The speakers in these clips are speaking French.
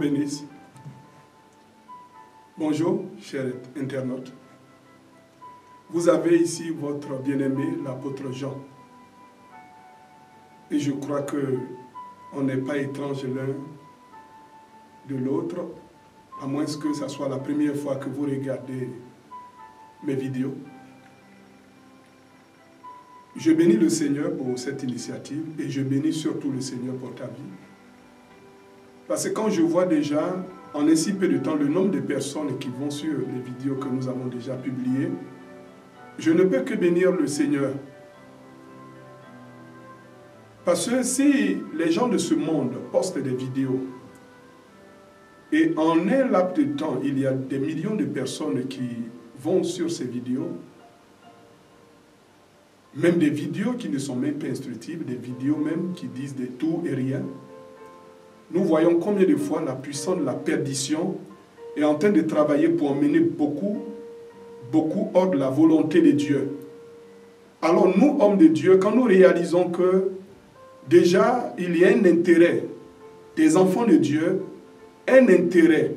bénisse. Bonjour, chers internautes. Vous avez ici votre bien-aimé, l'apôtre Jean. Et je crois qu'on n'est pas étrange l'un de l'autre, à moins que ce soit la première fois que vous regardez mes vidéos. Je bénis le Seigneur pour cette initiative et je bénis surtout le Seigneur pour ta vie. Parce que quand je vois déjà, en ainsi peu de temps, le nombre de personnes qui vont sur les vidéos que nous avons déjà publiées, je ne peux que bénir le Seigneur. Parce que si les gens de ce monde postent des vidéos, et en un laps de temps, il y a des millions de personnes qui vont sur ces vidéos, même des vidéos qui ne sont même pas instructives, des vidéos même qui disent de tout et rien, nous voyons combien de fois la puissance de la perdition est en train de travailler pour emmener beaucoup hors de la volonté de Dieu. Alors nous, hommes de Dieu, quand nous réalisons que déjà il y a un intérêt des enfants de Dieu, un intérêt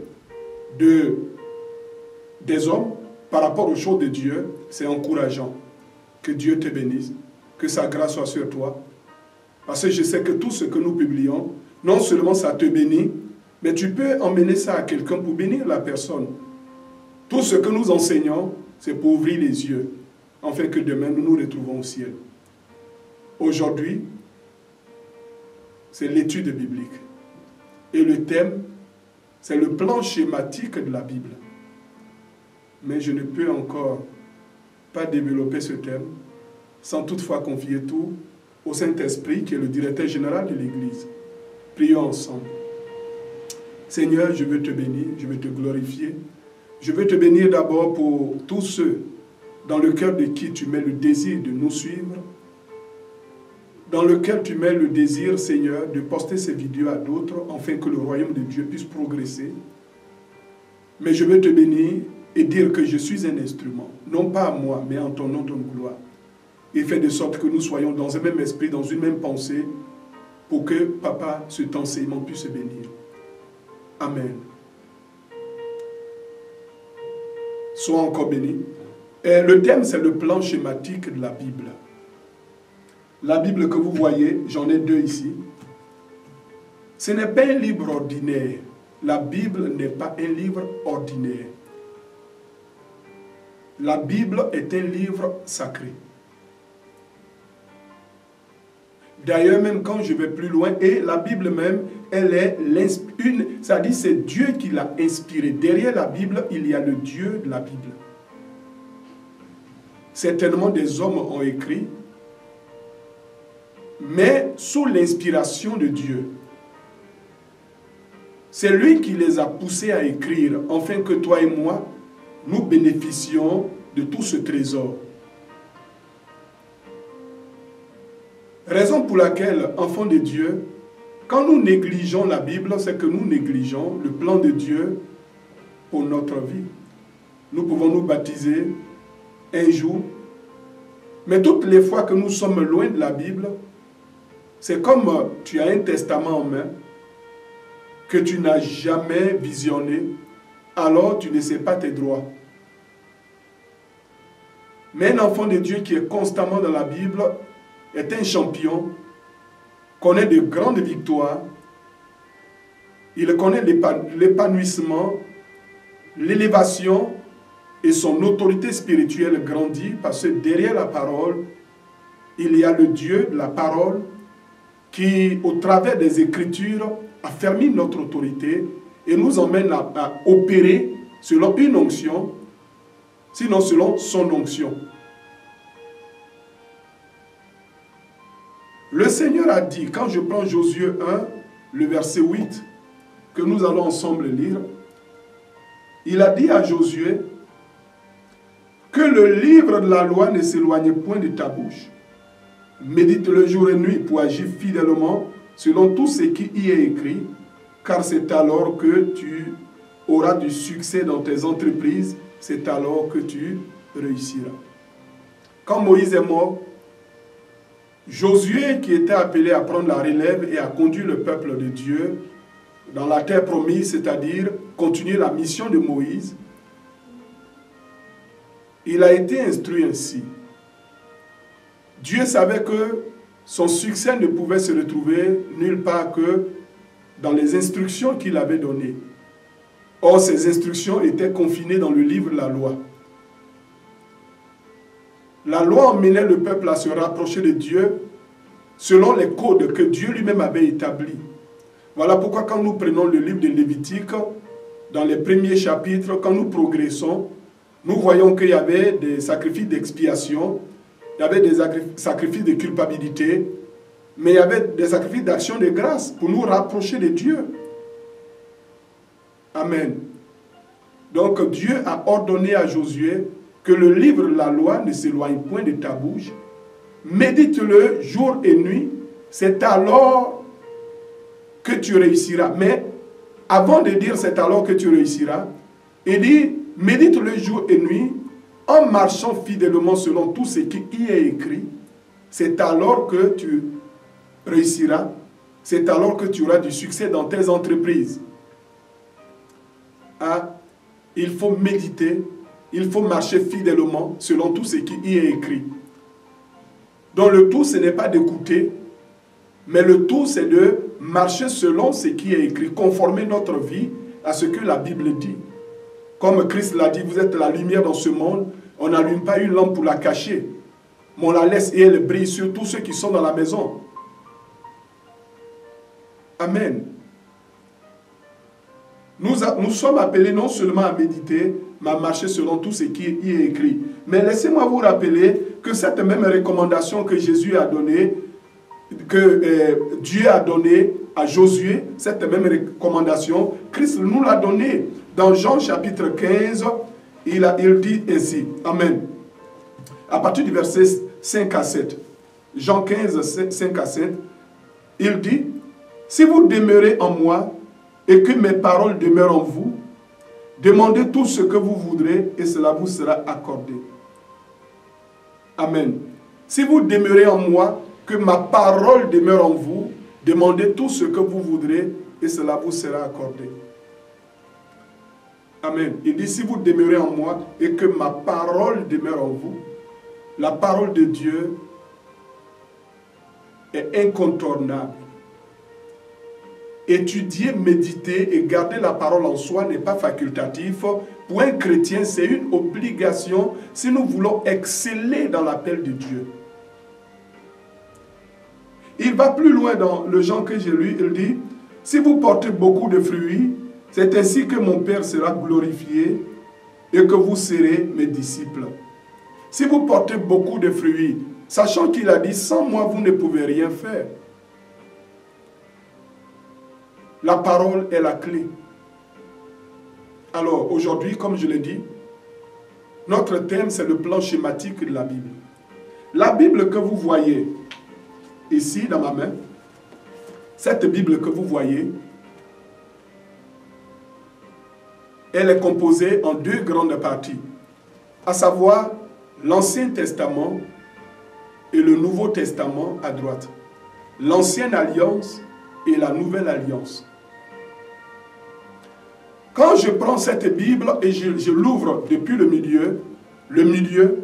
des hommes par rapport aux choses de Dieu, c'est encourageant. Que Dieu te bénisse, que sa grâce soit sur toi. Parce que je sais que tout ce que nous publions, non seulement ça te bénit, mais tu peux emmener ça à quelqu'un pour bénir la personne. Tout ce que nous enseignons, c'est pour ouvrir les yeux, afin que demain nous nous retrouvons au ciel. Aujourd'hui, c'est l'étude biblique. Et le thème, c'est le plan schématique de la Bible. Mais je ne peux encore pas développer ce thème sans toutefois confier tout au Saint-Esprit qui est le directeur général de l'Église. Prions ensemble. Seigneur, je veux te bénir, je veux te glorifier. Je veux te bénir d'abord pour tous ceux dans le cœur de qui tu mets le désir de nous suivre, dans lequel tu mets le désir, Seigneur, de poster ces vidéos à d'autres, afin que le royaume de Dieu puisse progresser. Mais je veux te bénir et dire que je suis un instrument, non pas à moi, mais en ton nom, ton gloire. Et fais de sorte que nous soyons dans un même esprit, dans une même pensée, pour que, Papa, cet enseignement puisse se bénir. Amen. Sois encore béni. Et le thème, c'est le plan schématique de la Bible. La Bible que vous voyez, j'en ai deux ici. Ce n'est pas un livre ordinaire. La Bible n'est pas un livre ordinaire. La Bible est un livre sacré. D'ailleurs, même quand je vais plus loin, et la Bible même, elle est une, c'est-à-dire c'est Dieu qui l'a inspirée. Derrière la Bible, il y a le Dieu de la Bible. Certainement des hommes ont écrit, mais sous l'inspiration de Dieu. C'est lui qui les a poussés à écrire, afin que toi et moi, nous bénéficions de tout ce trésor. Raison pour laquelle, enfants de Dieu, quand nous négligeons la Bible, c'est que nous négligeons le plan de Dieu pour notre vie. Nous pouvons nous baptiser un jour, mais toutes les fois que nous sommes loin de la Bible, c'est comme tu as un testament en main que tu n'as jamais visionné, alors tu ne sais pas tes droits. Mais un enfant de Dieu qui est constamment dans la Bible est un champion, connaît de grandes victoires, il connaît l'épanouissement, l'élévation et son autorité spirituelle grandit parce que derrière la parole, il y a le Dieu de la parole qui, au travers des Écritures, affermit notre autorité et nous emmène à opérer selon une onction, sinon selon son onction. Le Seigneur a dit, quand je prends Josué 1, le verset 8, que nous allons ensemble lire, il a dit à Josué que le livre de la loi ne s'éloigne point de ta bouche. Médite le jour et nuit pour agir fidèlement selon tout ce qui y est écrit, car c'est alors que tu auras du succès dans tes entreprises, c'est alors que tu réussiras. Quand Moïse est mort, Josué, qui était appelé à prendre la relève et à conduire le peuple de Dieu, dans la terre promise, c'est-à-dire continuer la mission de Moïse, il a été instruit ainsi. Dieu savait que son succès ne pouvait se retrouver nulle part que dans les instructions qu'il avait données. Or, ces instructions étaient confinées dans le livre de la loi. La loi emmenait le peuple à se rapprocher de Dieu selon les codes que Dieu lui-même avait établis. Voilà pourquoi quand nous prenons le livre de Lévitique, dans les premiers chapitres, quand nous progressons, nous voyons qu'il y avait des sacrifices d'expiation, il y avait des sacrifices de culpabilité, mais il y avait des sacrifices d'action de grâce pour nous rapprocher de Dieu. Amen. Donc Dieu a ordonné à Josué que le livre de la loi ne s'éloigne point de ta bouche. Médite-le jour et nuit, c'est alors que tu réussiras. Mais avant de dire c'est alors que tu réussiras, il dit médite-le jour et nuit en marchant fidèlement selon tout ce qui y est écrit. C'est alors que tu réussiras, c'est alors que tu auras du succès dans tes entreprises. Ah, il faut méditer, il faut marcher fidèlement selon tout ce qui y est écrit. Donc le tout, ce n'est pas d'écouter, mais le tout, c'est de marcher selon ce qui est écrit, conformer notre vie à ce que la Bible dit. Comme Christ l'a dit, vous êtes la lumière dans ce monde, on n'allume pas une lampe pour la cacher, mais on la laisse et elle brille sur tous ceux qui sont dans la maison. Amen. Nous sommes appelés non seulement à méditer, mais à marcher selon tout ce qui y est écrit. Mais laissez-moi vous rappeler que cette même recommandation que Jésus a donnée, que Dieu a donnée à Josué, cette même recommandation, Christ nous l'a donnée. Dans Jean chapitre 15, il dit ainsi, Amen. À partir du verset 5 à 7, Jean 15, 5 à 7, il dit, si vous demeurez en moi, et que mes paroles demeurent en vous, demandez tout ce que vous voudrez et cela vous sera accordé. Amen. Si vous demeurez en moi, que ma parole demeure en vous, demandez tout ce que vous voudrez et cela vous sera accordé. Amen. Il dit, si vous demeurez en moi et que ma parole demeure en vous, la parole de Dieu est incontournable. Étudier, méditer et garder la parole en soi n'est pas facultatif. Pour un chrétien, c'est une obligation si nous voulons exceller dans l'appel de Dieu. Il va plus loin dans le Jean que j'ai lu, il dit, si vous portez beaucoup de fruits, c'est ainsi que mon Père sera glorifié et que vous serez mes disciples. Si vous portez beaucoup de fruits, sachant qu'il a dit, sans moi vous ne pouvez rien faire. La parole est la clé. Alors, aujourd'hui, comme je l'ai dit, notre thème, c'est le plan schématique de la Bible. La Bible que vous voyez ici, dans ma main, cette Bible que vous voyez, elle est composée en deux grandes parties, à savoir l'Ancien Testament et le Nouveau Testament à droite. L'Ancienne Alliance et la Nouvelle Alliance. Quand je prends cette Bible et je l'ouvre depuis le milieu,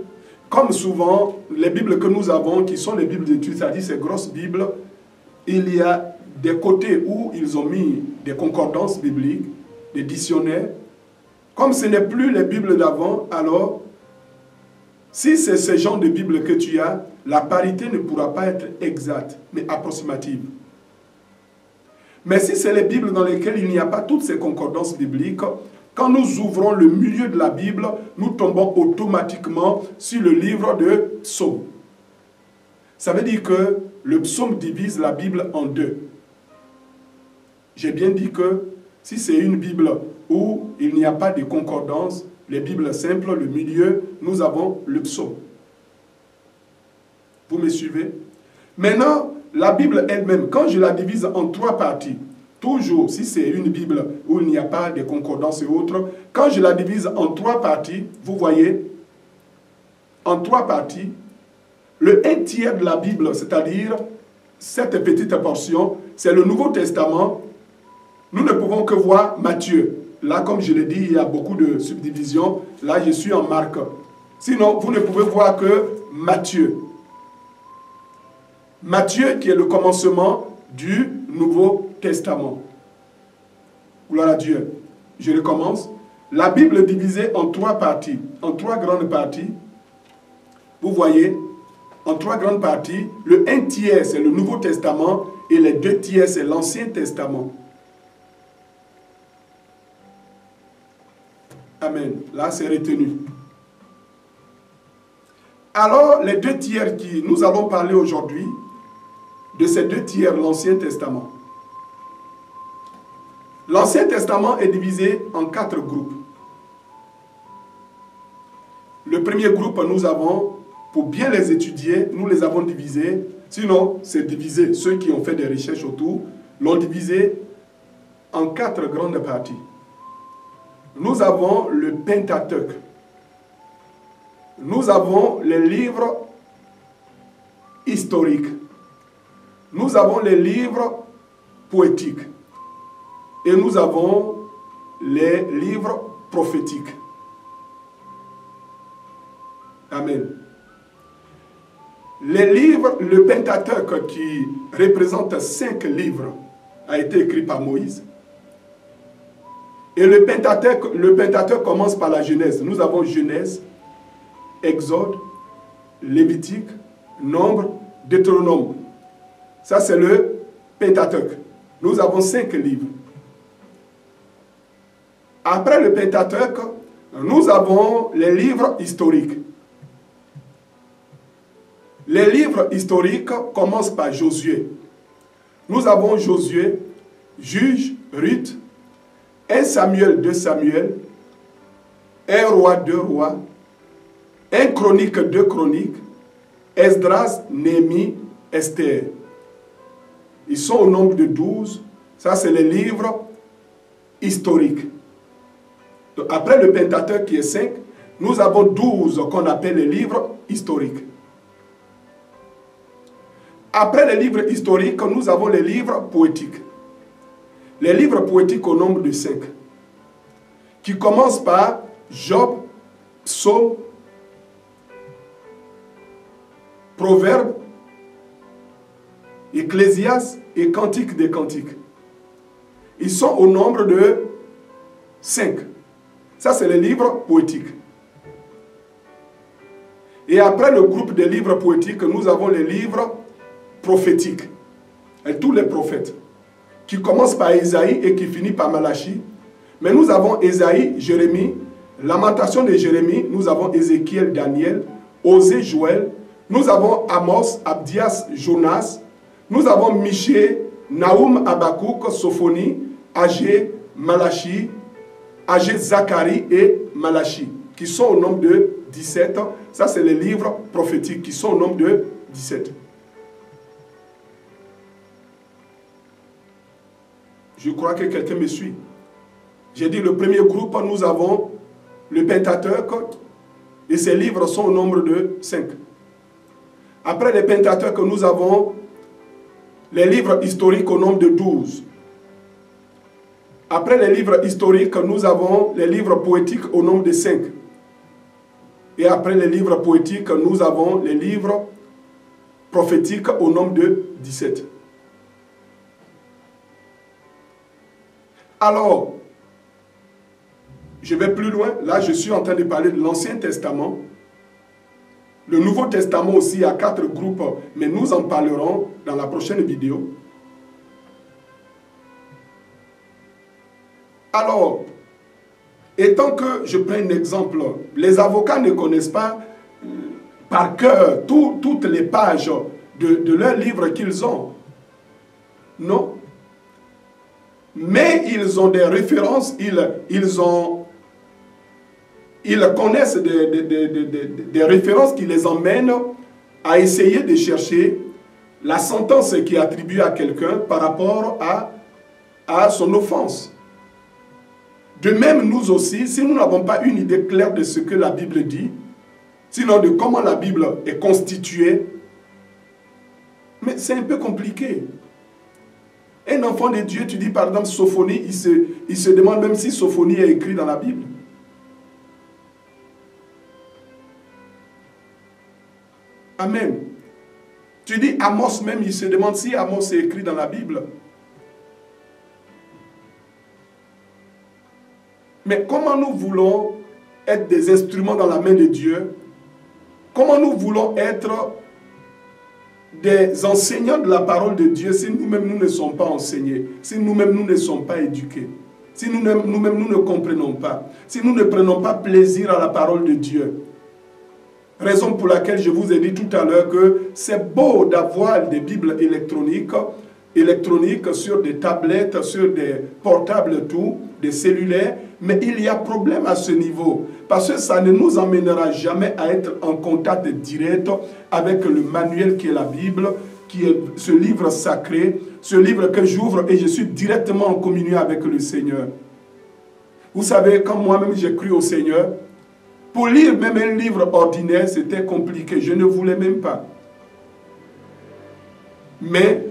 comme souvent les Bibles que nous avons, qui sont les Bibles d'études, c'est-à-dire ces grosses Bibles, il y a des côtés où ils ont mis des concordances bibliques, des dictionnaires. Comme ce n'est plus les Bibles d'avant, alors, si c'est ce genre de Bible que tu as, la parité ne pourra pas être exacte, mais approximative. Mais si c'est les Bibles dans lesquelles il n'y a pas toutes ces concordances bibliques, quand nous ouvrons le milieu de la Bible, nous tombons automatiquement sur le livre de Psaumes. Ça veut dire que le psaume divise la Bible en deux. J'ai bien dit que si c'est une Bible où il n'y a pas de concordance, les Bibles simples, le milieu, nous avons le psaume. Vous me suivez? Maintenant, la Bible elle-même, quand je la divise en trois parties, toujours, si c'est une Bible où il n'y a pas de concordance et autres, quand je la divise en trois parties, vous voyez, en trois parties, le 1/3 de la Bible, c'est-à-dire cette petite portion, c'est le Nouveau Testament, nous ne pouvons que voir Matthieu. Là, comme je l'ai dit, il y a beaucoup de subdivisions. Là, je suis en Marc. Sinon, vous ne pouvez voir que Matthieu. Matthieu qui est le commencement du Nouveau Testament. Gloire à Dieu. Je recommence. La Bible est divisée en 3 parties, en 3 grandes parties. Vous voyez, en 3 grandes parties, le 1 tiers c'est le Nouveau Testament et les 2 tiers c'est l'Ancien Testament. Amen. Là, c'est retenu. Alors, les 2 tiers qui nous allons parler aujourd'hui, de ces 2 tiers, l'Ancien Testament. L'Ancien Testament est divisé en 4 groupes. Le premier groupe, nous avons, pour bien les étudier, nous les avons divisés. Sinon, c'est divisé. Ceux qui ont fait des recherches autour l'ont divisé en 4 grandes parties. Nous avons le Pentateuque. Nous avons les livres historiques. Nous avons les livres poétiques. Et nous avons les livres prophétiques. Amen. Les livres, le Pentateuque qui représente 5 livres a été écrit par Moïse. Et le Pentateuque commence par la Genèse. Nous avons Genèse, Exode, Lévitique, Nombre, Deutéronome. Ça, c'est le Pentateuque. Nous avons 5 livres. Après le Pentateuque, nous avons les livres historiques. Les livres historiques commencent par Josué. Nous avons Josué, Juge, Ruth, 1 Samuel, 2 Samuel, 1 Roi, 2 Rois, 1 Chronique, 2 Chroniques, Esdras, Néhémie, Esther. Ils sont au nombre de 12. Ça, c'est les livres historiques. Donc, après le Pentateuque qui est 5, nous avons 12 qu'on appelle les livres historiques. Après les livres historiques, nous avons les livres poétiques. Les livres poétiques au nombre de 5. Qui commencent par Job, Psaume, Proverbes, Ecclésiaste et Cantique des Cantiques. Ils sont au nombre de 5. Ça, c'est les livres poétiques. Et après le groupe des livres poétiques, nous avons les livres prophétiques. Et tous les prophètes. Qui commencent par Isaïe et qui finissent par Malachie. Mais nous avons Isaïe, Jérémie, Lamentation de Jérémie, nous avons Ézéchiel, Daniel, Osée, Joël, nous avons Amos, Abdias, Jonas, nous avons Michée, Naoum, Habakkuk, Sophonie, Agé, Malachie, Agé, Zacharie et Malachie, qui sont au nombre de 17. Ça, c'est les livres prophétiques qui sont au nombre de 17. Je crois que quelqu'un me suit. J'ai dit le premier groupe, nous avons le Pentateuque et ces livres sont au nombre de 5. Après le Pentateuque, nous avons les livres historiques au nombre de 12. Après les livres historiques, nous avons les livres poétiques au nombre de 5. Et après les livres poétiques, nous avons les livres prophétiques au nombre de 17. Alors, je vais plus loin. Là, je suis en train de parler de l'Ancien Testament. Le Nouveau Testament aussi a 4 groupes, mais nous en parlerons dans la prochaine vidéo. Alors, étant que je prends un exemple, les avocats ne connaissent pas par cœur toutes les pages de leurs livres qu'ils ont. Non. Mais ils ont des références, ils connaissent des références qui les emmènent à essayer de chercher la sentence qui est attribuée à quelqu'un par rapport à son offense. De même, nous aussi, si nous n'avons pas une idée claire de ce que la Bible dit, sinon de comment la Bible est constituée, mais c'est un peu compliqué. Un enfant de Dieu, tu dis par exemple Sophonie, il se demande même si Sophonie est écrit dans la Bible. Amen. Tu dis Amos même, il se demande si Amos est écrit dans la Bible. Mais comment nous voulons être des instruments dans la main de Dieu? Comment nous voulons être des enseignants de la parole de Dieu si nous-mêmes nous ne sommes pas enseignés, si nous-mêmes nous ne sommes pas éduqués, si nous-mêmes nous ne comprenons pas, si nous ne prenons pas plaisir à la parole de Dieu? Raison pour laquelle je vous ai dit tout à l'heure que c'est beau d'avoir des Bibles électroniques sur des tablettes, sur des portables, tout, des cellulaires, mais il y a problème à ce niveau, parce que ça ne nous emmènera jamais à être en contact direct avec le manuel qui est la Bible, qui est ce livre sacré, ce livre que j'ouvre et je suis directement en communion avec le Seigneur. Vous savez, quand moi-même j'ai cru au Seigneur, pour lire même un livre ordinaire, c'était compliqué, je ne voulais même pas. Mais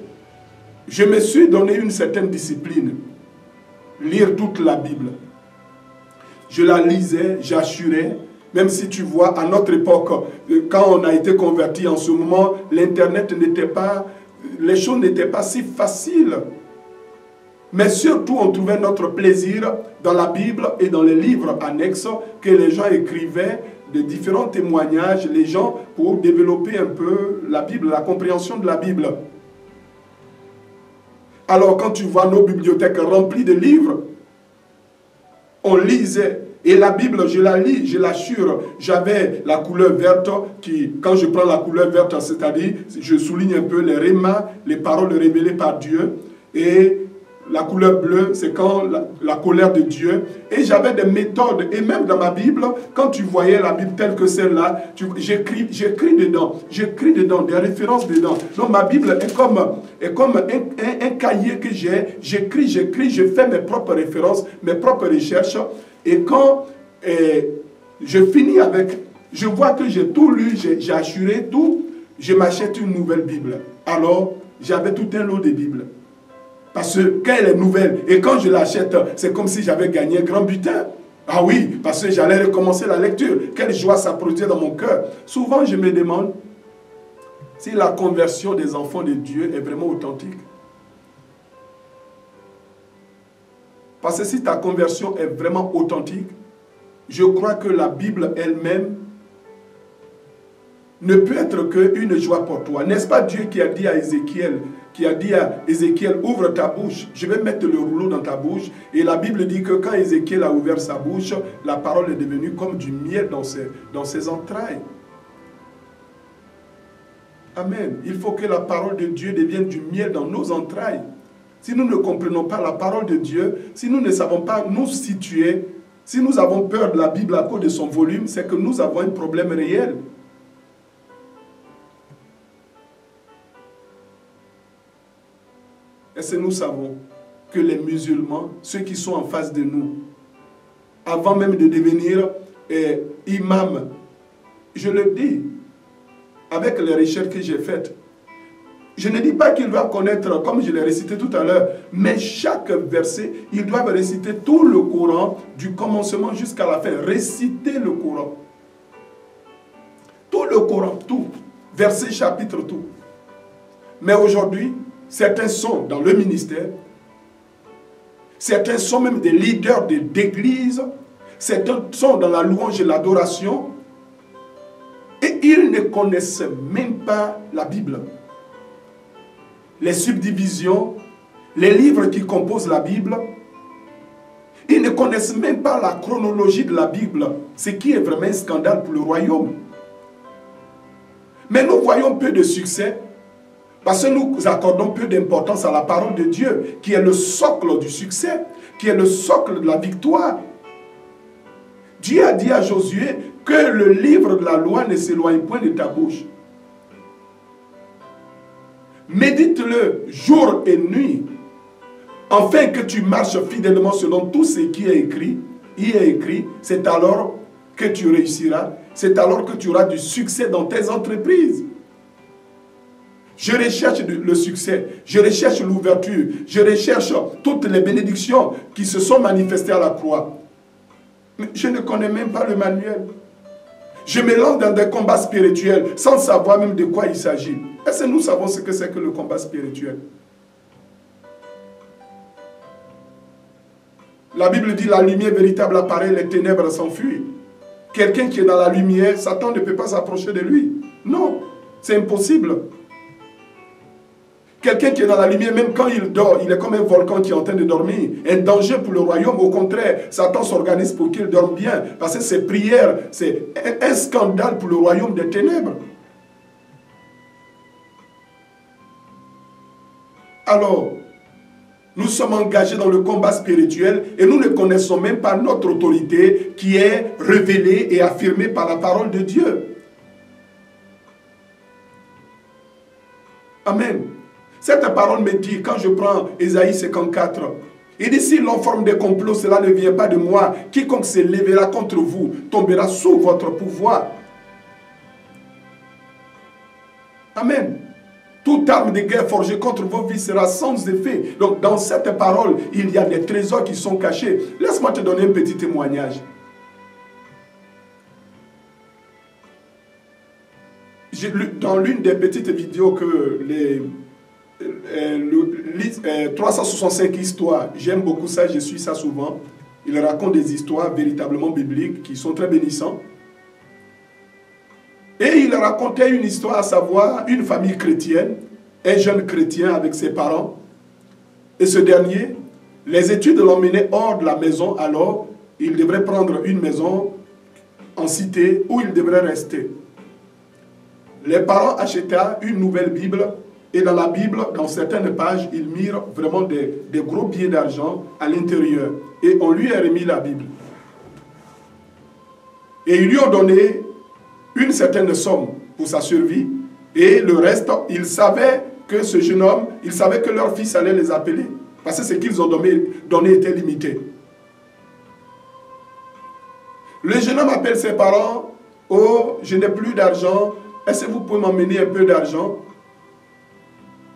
je me suis donné une certaine discipline, lire toute la Bible. Je la lisais, j'assurais, même si tu vois, à notre époque, quand on a été converti en ce moment, l'Internet n'était pas, les choses n'étaient pas si faciles. Mais surtout, on trouvait notre plaisir dans la Bible et dans les livres annexes que les gens écrivaient, de différents témoignages, les gens pour développer un peu la Bible, la compréhension de la Bible. Alors quand tu vois nos bibliothèques remplies de livres, on lisait. Et la Bible, je la lis, je l'assure. J'avais la couleur verte qui, quand je prends la couleur verte, c'est-à-dire, je souligne un peu les rémas, les paroles révélées par Dieu. Et la couleur bleue, c'est quand la colère de Dieu. Et j'avais des méthodes. Et même dans ma Bible, quand tu voyais la Bible telle que celle-là, j'écris dedans, des références dedans. Donc ma Bible est comme un cahier que j'ai. J'écris, je fais mes propres références, mes propres recherches. Et quand je finis avec, je vois que j'ai tout lu, j'ai assuré tout, je m'achète une nouvelle Bible. Alors, j'avais tout un lot de Bibles. Parce qu'elle est nouvelle. Et quand je l'achète, c'est comme si j'avais gagné un grand butin. Ah oui, parce que j'allais recommencer la lecture. Quelle joie ça produisait dans mon cœur. Souvent, je me demande si la conversion des enfants de Dieu est vraiment authentique. Parce que si ta conversion est vraiment authentique, je crois que la Bible elle-même ne peut être qu'une joie pour toi. N'est-ce pas Dieu qui a dit à Ézéchiel, ouvre ta bouche, je vais mettre le rouleau dans ta bouche. Et la Bible dit que quand Ézéchiel a ouvert sa bouche, la parole est devenue comme du miel dans ses entrailles. Amen. Il faut que la parole de Dieu devienne du miel dans nos entrailles. Si nous ne comprenons pas la parole de Dieu, si nous ne savons pas nous situer, si nous avons peur de la Bible à cause de son volume, c'est que nous avons un problème réel. Est-ce que nous savons que les musulmans, ceux qui sont en face de nous, avant même de devenir imam, je le dis, avec les recherches que j'ai faites, je ne dis pas qu'ils doivent connaître, comme je l'ai récité tout à l'heure, mais chaque verset, ils doivent réciter tout le Coran, du commencement jusqu'à la fin. Réciter le Coran. Tout le Coran, tout. Verset, chapitre, tout. Mais aujourd'hui, certains sont dans le ministère, certains sont même des leaders d'église, certains sont dans la louange et l'adoration, et ils ne connaissent même pas la Bible. Les subdivisions, les livres qui composent la Bible, ils ne connaissent même pas la chronologie de la Bible, ce qui est vraiment un scandale pour le royaume. Mais nous voyons peu de succès parce que nous accordons peu d'importance à la parole de Dieu, qui est le socle du succès, qui est le socle de la victoire. Dieu a dit à Josué que le livre de la loi ne s'éloigne point de ta bouche. Médite-le jour et nuit, afin que tu marches fidèlement selon tout ce qui est écrit. Il est écrit, c'est alors que tu réussiras, c'est alors que tu auras du succès dans tes entreprises. Je recherche le succès, je recherche l'ouverture, je recherche toutes les bénédictions qui se sont manifestées à la croix. Mais je ne connais même pas le manuel. Je me lance dans des combats spirituels sans savoir même de quoi il s'agit. Est-ce que nous savons ce que c'est que le combat spirituel? La Bible dit la lumière véritable apparaît, les ténèbres s'enfuient. Quelqu'un qui est dans la lumière, Satan ne peut pas s'approcher de lui. Non, c'est impossible. Quelqu'un qui est dans la lumière, même quand il dort, il est comme un volcan qui est en train de dormir. Un danger pour le royaume. Au contraire, Satan s'organise pour qu'il dorme bien. Parce que ses prières, c'est un scandale pour le royaume des ténèbres. Alors, nous sommes engagés dans le combat spirituel et nous ne connaissons même pas notre autorité qui est révélée et affirmée par la parole de Dieu. Amen. Cette parole me dit, quand je prends Ésaïe 54, il dit, si l'on forme des complots, cela ne vient pas de moi. Quiconque se lèvera contre vous tombera sous votre pouvoir. Amen. Toute arme de guerre forgée contre vos vies sera sans effet. Donc dans cette parole, il y a des trésors qui sont cachés. Laisse-moi te donner un petit témoignage. J'ai lu dans l'une des petites vidéos que 365 histoires, j'aime beaucoup ça, je suis ça souvent. Il raconte des histoires véritablement bibliques qui sont très bénissantes. Et il racontait une histoire, à savoir une famille chrétienne, un jeune chrétien avec ses parents. Et ce dernier, les études l'emmenaient hors de la maison, alors il devrait prendre une maison en cité où il devrait rester. Les parents achetaient une nouvelle Bible et dans la Bible, dans certaines pages, ils mirent vraiment des gros billets d'argent à l'intérieur. Et on lui a remis la Bible. Et ils lui ont donné une certaine somme pour sa survie et le reste, ils savaient que ce jeune homme, ils savaient que leur fils allait les appeler parce que ce qu'ils ont donné était limité. Le jeune homme appelle ses parents. Oh, je n'ai plus d'argent, est-ce que vous pouvez m'emmener un peu d'argent?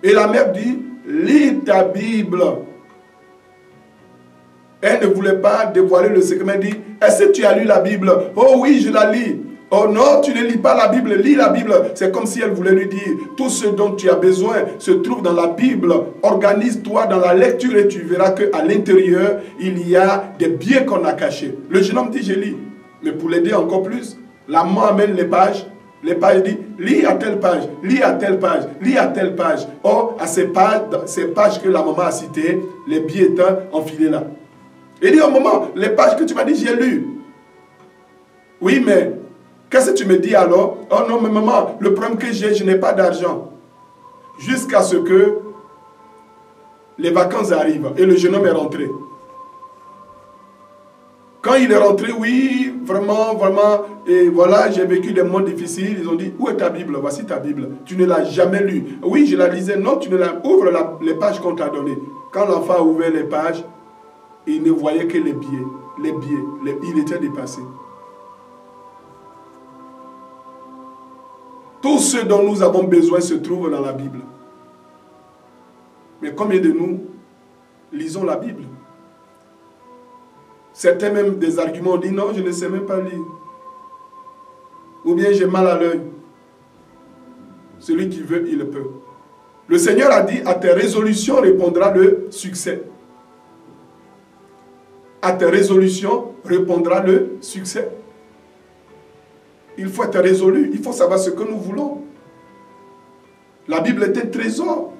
Et la mère dit, lis ta Bible. Elle ne voulait pas dévoiler le secret, mais dit, est-ce que tu as lu la Bible? Oh oui, je la lis. Oh non, tu ne lis pas la Bible, lis la Bible. C'est comme si elle voulait lui dire, tout ce dont tu as besoin se trouve dans la Bible. Organise-toi dans la lecture et tu verras qu'à l'intérieur, il y a des biais qu'on a cachés. Le jeune homme dit, je lis. Mais pour l'aider encore plus, la maman amène les pages. Les pages disent, lis à telle page, lis à telle page, lis à telle page. Or, à ces pages que la maman a citées, les biais étaient enfilés là. Il dit au moment, les pages que tu m'as dit, j'ai lu. Oui, mais qu'est-ce que tu me dis alors? Oh non, mais maman, le problème que j'ai, je n'ai pas d'argent. Jusqu'à ce que les vacances arrivent et le jeune homme est rentré. Quand il est rentré, oui, vraiment, et voilà, j'ai vécu des moments difficiles. Ils ont dit, où est ta Bible? Voici ta Bible. Tu ne l'as jamais lue. Oui, je la lisais. Non, tu ne l'as... Ouvre les pages qu'on t'a données. Quand l'enfant a ouvert les pages, il ne voyait que les biais. Il était dépassé. Tout ce dont nous avons besoin se trouve dans la Bible. Mais combien de nous lisons la Bible? Certains même des arguments disent non, je ne sais même pas lire. Ou bien j'ai mal à l'œil. Celui qui veut, il peut. Le Seigneur a dit, à tes résolutions répondra le succès. À tes résolutions répondra le succès. Il faut être résolu, il faut savoir ce que nous voulons. La Bible est un trésor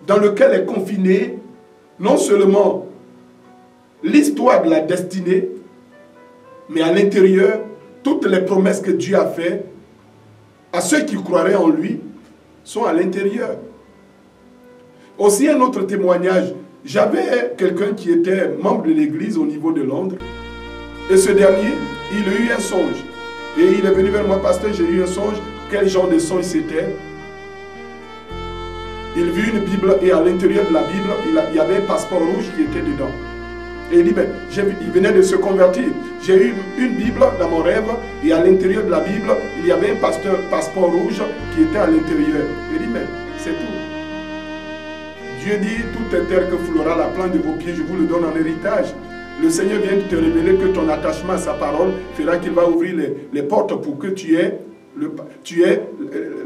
dans lequel est confiné non seulement l'histoire de la destinée, mais à l'intérieur, toutes les promesses que Dieu a faites à ceux qui croiraient en lui sont à l'intérieur. Aussi un autre témoignage, j'avais quelqu'un qui était membre de l'église au niveau de Londres, et ce dernier, il a eu un songe. Et il est venu vers moi, pasteur, j'ai eu un songe. Quel genre de songe c'était? Il vit une Bible et à l'intérieur de la Bible, il y avait un passeport rouge qui était dedans. Et il dit, ben, il venait de se convertir. J'ai eu une Bible dans mon rêve et à l'intérieur de la Bible, il y avait un passeport rouge qui était à l'intérieur. Il dit, mais c'est tout. Dieu dit, toute terre que foulera la plante de vos pieds, je vous le donne en héritage. Le Seigneur vient de te révéler que ton attachement à sa parole fera qu'il va ouvrir les portes pour que tu aies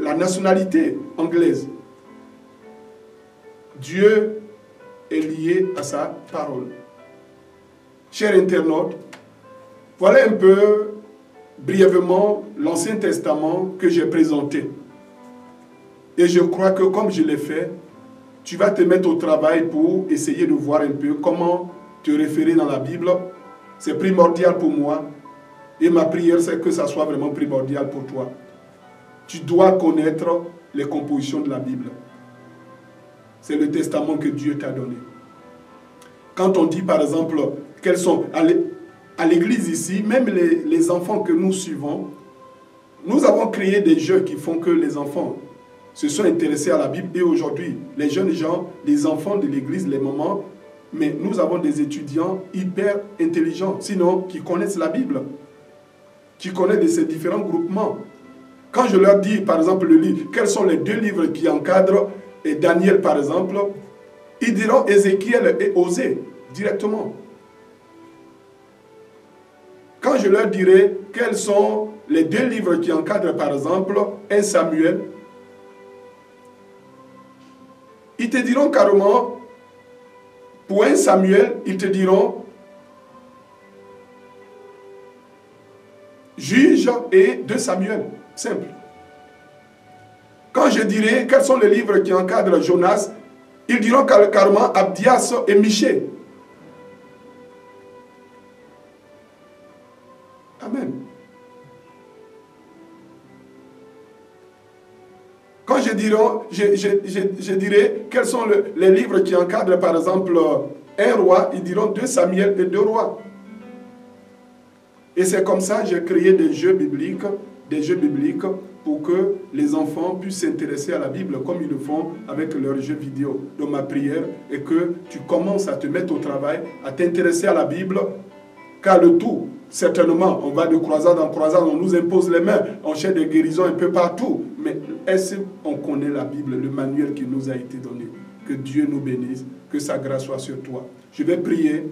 la nationalité anglaise. Dieu est lié à sa parole. Chers internautes, voilà un peu brièvement l'Ancien Testament que j'ai présenté. Et je crois que comme je l'ai fait, tu vas te mettre au travail pour essayer de voir un peu comment te référer dans la Bible. C'est primordial pour moi. Et ma prière, c'est que ça soit vraiment primordial pour toi. Tu dois connaître les compositions de la Bible. C'est le testament que Dieu t'a donné. Quand on dit par exemple, quels sont, à l'église ici, même les enfants que nous suivons, nous avons créé des jeux qui font que les enfants se sont intéressés à la Bible. Et aujourd'hui, les jeunes gens, les enfants de l'église, les mamans, mais nous avons des étudiants hyper intelligents, sinon qui connaissent la Bible, qui connaissent de ces différents groupements. Quand je leur dis, par exemple, le livre, quels sont les 2 livres qui encadrent et Daniel, par exemple, ils diront Ézéchiel et Osée, directement. Quand je leur dirai quels sont les 2 livres qui encadrent, par exemple, 1 Samuel, ils te diront carrément, pour 1 Samuel, ils te diront Juge et 2 Samuel. Simple. Quand je dirai quels sont les livres qui encadrent Jonas, ils diront carrément Abdias et Michée. Amen. Quand je dirai quels sont les livres qui encadrent par exemple un roi, ils diront 2 Samuel et 2 rois. Et c'est comme ça que j'ai créé des jeux bibliques pour que les enfants puissent s'intéresser à la Bible comme ils le font avec leurs jeux vidéo. Donc ma prière est que tu commences à te mettre au travail, à t'intéresser à la Bible, car le tout, certainement, on va de croisade en croisade, on nous impose les mains, on cherche des guérisons un peu partout. Mais est-ce qu'on connaît la Bible, le manuel qui nous a été donné? Que Dieu nous bénisse, que sa grâce soit sur toi. Je vais prier,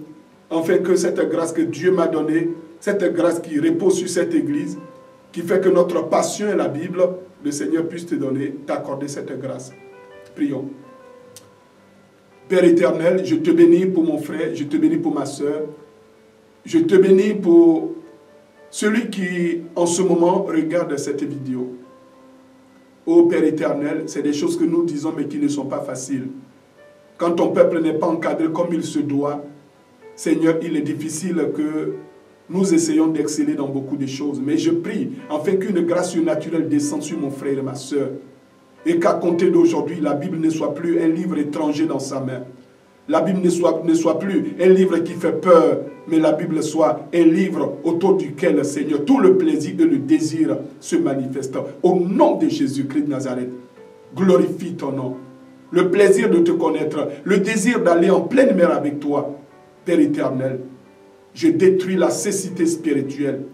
afin que cette grâce que Dieu m'a donnée, cette grâce qui repose sur cette église, qui fait que notre passion est la Bible, le Seigneur puisse te donner, t'accorder cette grâce. Prions. Père éternel, je te bénis pour mon frère, je te bénis pour ma soeur, je te bénis pour celui qui, en ce moment, regarde cette vidéo. Ô Père éternel, c'est des choses que nous disons, mais qui ne sont pas faciles. Quand ton peuple n'est pas encadré comme il se doit, Seigneur, il est difficile que nous essayons d'exceller dans beaucoup de choses. Mais je prie, afin qu'une grâce surnaturelle descende sur mon frère et ma soeur. Et qu'à compter d'aujourd'hui, la Bible ne soit plus un livre étranger dans sa main. La Bible ne soit plus un livre qui fait peur, mais la Bible soit un livre autour duquel, Seigneur, tout le plaisir et le désir se manifestent. Au nom de Jésus-Christ de Nazareth, glorifie ton nom. Le plaisir de te connaître, le désir d'aller en pleine mer avec toi, Père éternel. Je détruis la cécité spirituelle.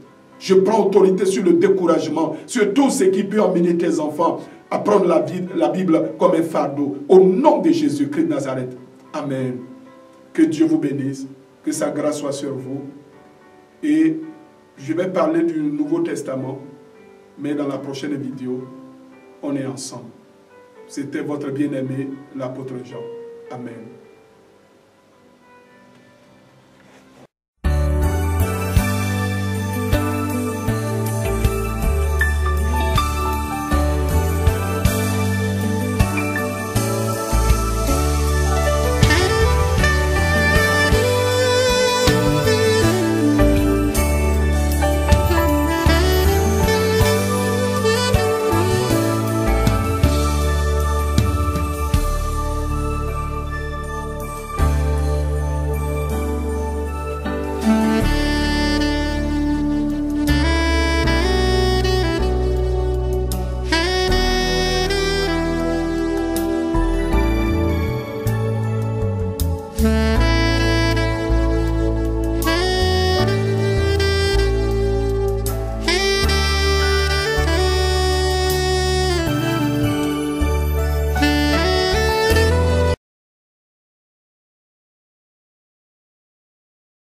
Je prends autorité sur le découragement, sur tout ce qui peut emmener tes enfants à prendre la Bible comme un fardeau. Au nom de Jésus-Christ de Nazareth. Amen. Que Dieu vous bénisse, que sa grâce soit sur vous. Et je vais parler du Nouveau Testament, mais dans la prochaine vidéo, on est ensemble. C'était votre bien-aimé, l'apôtre Jean. Amen.